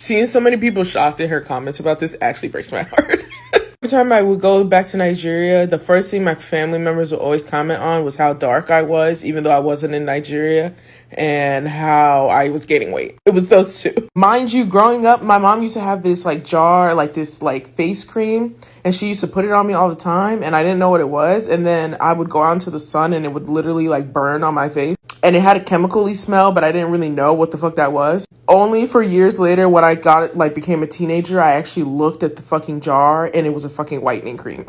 Seeing so many people shocked at her comments about this actually breaks my heart. Every time I would go back to Nigeria, the first thing my family members would always comment on was how dark I was, even though I wasn't in Nigeria, and how I was gaining weight. It was those two. Mind you, growing up, my mom used to have this like jar, like this like face cream, and she used to put it on me all the time, and I didn't know what it was. And then I would go out into the sun and it would literally like burn on my face. And it had a chemically smell, but I didn't really know what the fuck that was. Only for years later, when I got it, like became a teenager, I actually looked at the fucking jar and it was a fucking whitening cream.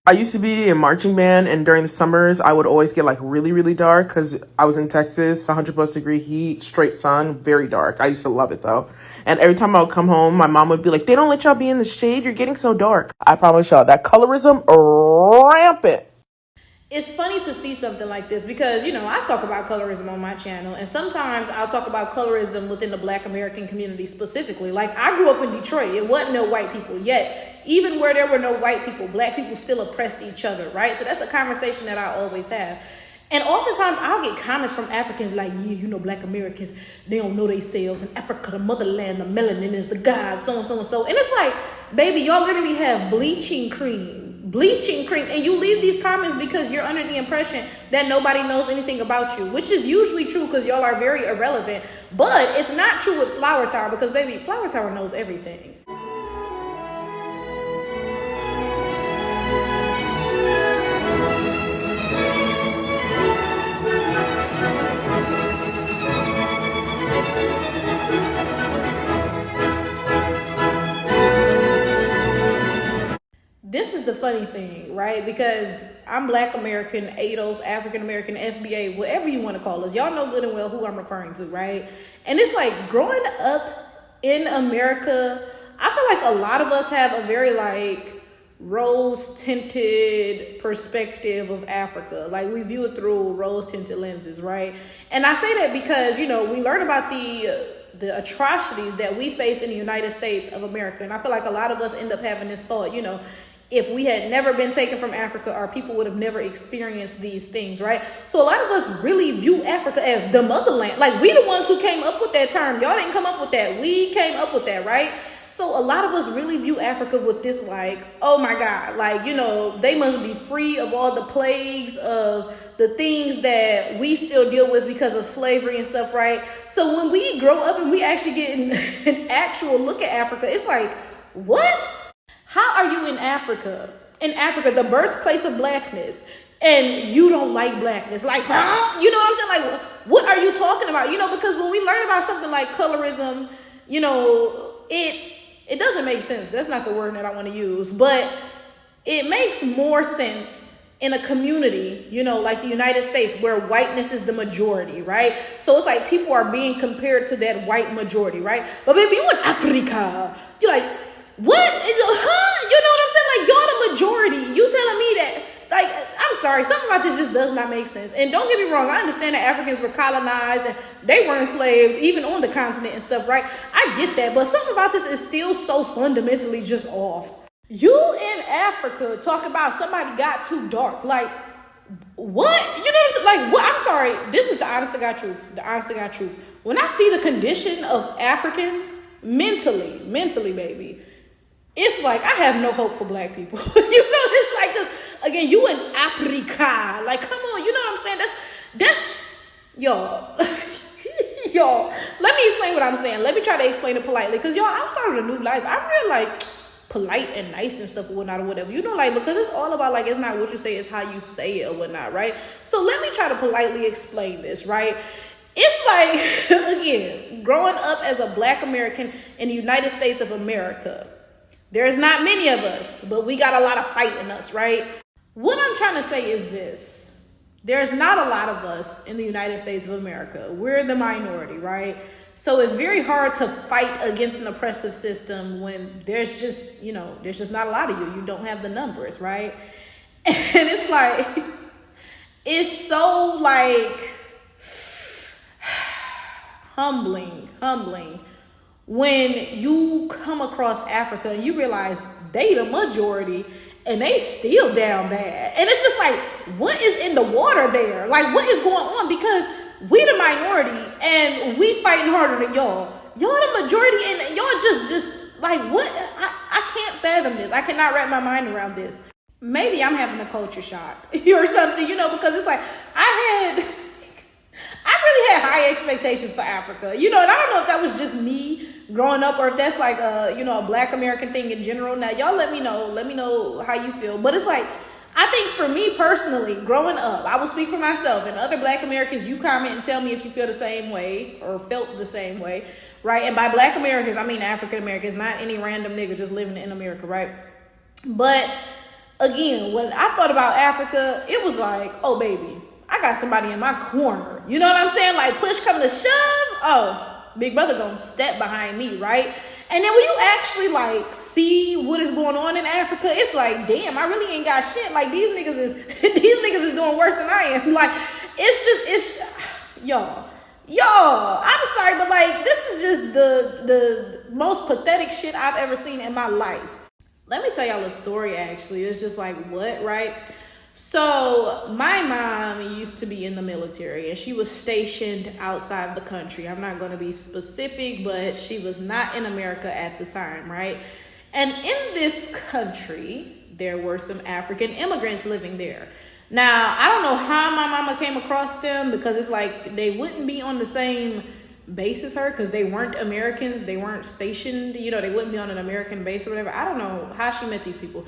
I used to be in marching band, and during the summers, I would always get like really, really dark because I was in Texas, 100+ degree heat, straight sun, very dark. I used to love it though. And every time I would come home, my mom would be like, they don't let y'all be in the shade. You're getting so dark. I promise y'all that colorism rampant. It's funny to see something like this because, I talk about colorism on my channel, and sometimes I'll talk about colorism within the Black American community specifically. Like, I grew up in Detroit. It wasn't no white people. Yet, even where there were no white people, Black people still oppressed each other, right? So that's a conversation that I always have. And oftentimes I'll get comments from Africans like, yeah, Black Americans, they don't know themselves. In Africa, the motherland, the melanin is the God, so and so and so. And it's like, baby, y'all literally have bleaching cream, and you leave these comments because you're under the impression that nobody knows anything about you, which is usually true because y'all are very irrelevant. But it's not true with Flower Tower because, baby, Flower Tower knows everything. This is the funny thing, right? Because I'm Black American, ADOS, African American, FBA, whatever you want to call us. Y'all know good and well who I'm referring to, right? And it's like growing up in America, I feel like a lot of us have a very like rose-tinted perspective of Africa. Like we view it through rose-tinted lenses, right? And I say that because, we learn about the atrocities that we faced in the United States of America. And I feel like a lot of us end up having this thought, if we had never been taken from Africa, our people would have never experienced these things, right? So a lot of us really view Africa as the motherland. Like we the ones who came up with that term. Y'all didn't come up with that. We came up with that, right? So a lot of us really view Africa with this like, oh my God, like, they must be free of all the plagues of the things that we still deal with because of slavery and stuff, right? So when we grow up and we actually get an actual look at Africa, it's like, what? How are you in Africa? In Africa, the birthplace of Blackness, and you don't like Blackness? Like, huh? You know what I'm saying? Like, what are you talking about? Because when we learn about something like colorism, it doesn't make sense. That's not the word that I want to use, but it makes more sense in a community, like the United States, where whiteness is the majority, right? So it's like people are being compared to that white majority, right? But baby, you in Africa, you're like, what? Huh? You know what I'm saying? Like, y'all the majority. You telling me that? Like, I'm sorry. Something about this just does not make sense. And don't get me wrong. I understand that Africans were colonized and they were enslaved, even on the continent and stuff, right? I get that. But something about this is still so fundamentally just off. You in Africa talk about somebody got too dark. Like, what? You know what I'm saying? Like, what? I'm sorry. This is the honest to God truth. The honest to God truth. When I see the condition of Africans mentally, baby, it's like I have no hope for Black people. It's like, because again, you in Africa, like, come on, you know what I'm saying? That's y'all. Y'all, let me explain what I'm saying. Let me try to explain it politely, because y'all, I started a new life. I'm real like polite and nice and stuff or whatnot or whatever, like, because it's all about like, it's not what you say, it's how you say it or whatnot, right? So let me try to politely explain this, right? It's like, again, growing up as a Black American in the United States of America, there's not many of us, but we got a lot of fight in us, right? What I'm trying to say is this. There's not a lot of us in the United States of America. We're the minority, right? So it's very hard to fight against an oppressive system when there's just not a lot of you. You don't have the numbers, right? And it's like, it's so like humbling when you come across Africa and you realize they the majority and they still down bad. And it's just like, what is in the water there? Like, what is going on? Because we the minority and we fighting harder than y'all. y'all the majority, and y'all just like what? I can't fathom this. I cannot wrap my mind around this. Maybe I'm having a culture shock or something, because it's like I really had high expectations for Africa, and I don't know if that was just me growing up or if that's like a Black American thing in general. Now y'all let me know how you feel, but it's like, I think for me personally, growing up, I will speak for myself and other Black Americans. You comment and tell me if you feel the same way or felt the same way, right? And by Black Americans, I mean African Americans, not any random nigga just living in America, right? But again, when I thought about Africa, it was like, oh baby, I got somebody in my corner. You know what I'm saying? Like push come to shove, oh, big brother gonna step behind me, right? And then when you actually like see what is going on in Africa, it's like, damn, I really ain't got shit. Like these niggas is doing worse than I am. Like it's y'all. I'm sorry, but like this is just the most pathetic shit I've ever seen in my life. Let me tell y'all a story. Actually, it's just like what, right? So my mom used to be in the military and she was stationed outside the country. I'm not going to be specific, but she was not in America at the time, right? And in this country, there were some African immigrants living there. Now, I don't know how my mama came across them because it's like they wouldn't be on the same base as her because they weren't Americans. They weren't stationed, they wouldn't be on an American base or whatever. I don't know how she met these people.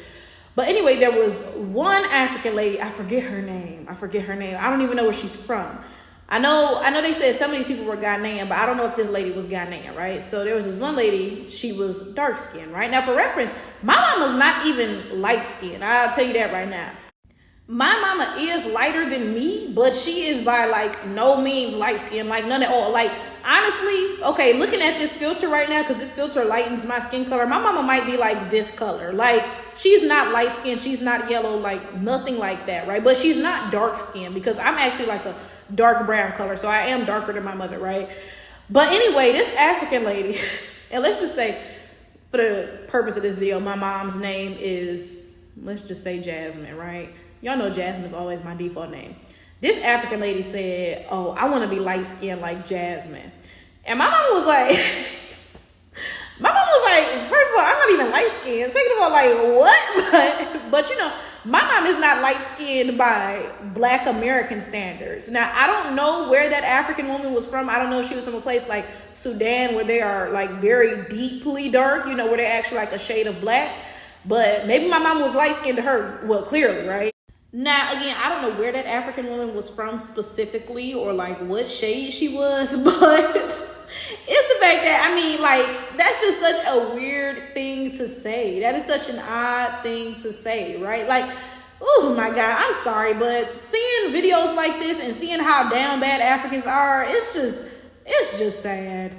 But anyway, there was one African lady. I forget her name. I don't even know where she's from. I know they said some of these people were Ghanaian, but I don't know if this lady was Ghanaian, right? So there was this one lady, she was dark skinned, right? Now for reference, my mama's not even light skinned. I'll tell you that right now. My mama is lighter than me, but she is by like no means light skinned, like none at all. Like honestly, okay, looking at this filter right now, because this filter lightens my skin color, my mama might be like this color. Like she's not light skinned, she's not yellow, like nothing like that, right? But she's not dark skinned because I'm actually like a dark brown color, so I am darker than my mother, right? But anyway, this African lady, and let's just say for the purpose of this video, my mom's name is, let's just say Jasmine, right? Y'all know Jasmine's always my default name. This African lady said, oh, I want to be light skinned like Jasmine. And my mama was like, first of all, I'm not even light skinned. Second of all, like, what? But my mom is not light skinned by Black American standards. Now, I don't know where that African woman was from. I don't know if she was from a place like Sudan where they are like very deeply dark, where they're actually like a shade of black. But maybe my mom was light skinned to her. Well, clearly, right? Now, again, I don't know where that African woman was from specifically or like what shade she was, but it's the fact that, that's just such a weird thing to say. That is such an odd thing to say, right? Like, oh my God, I'm sorry, but seeing videos like this and seeing how down bad Africans are, it's just sad.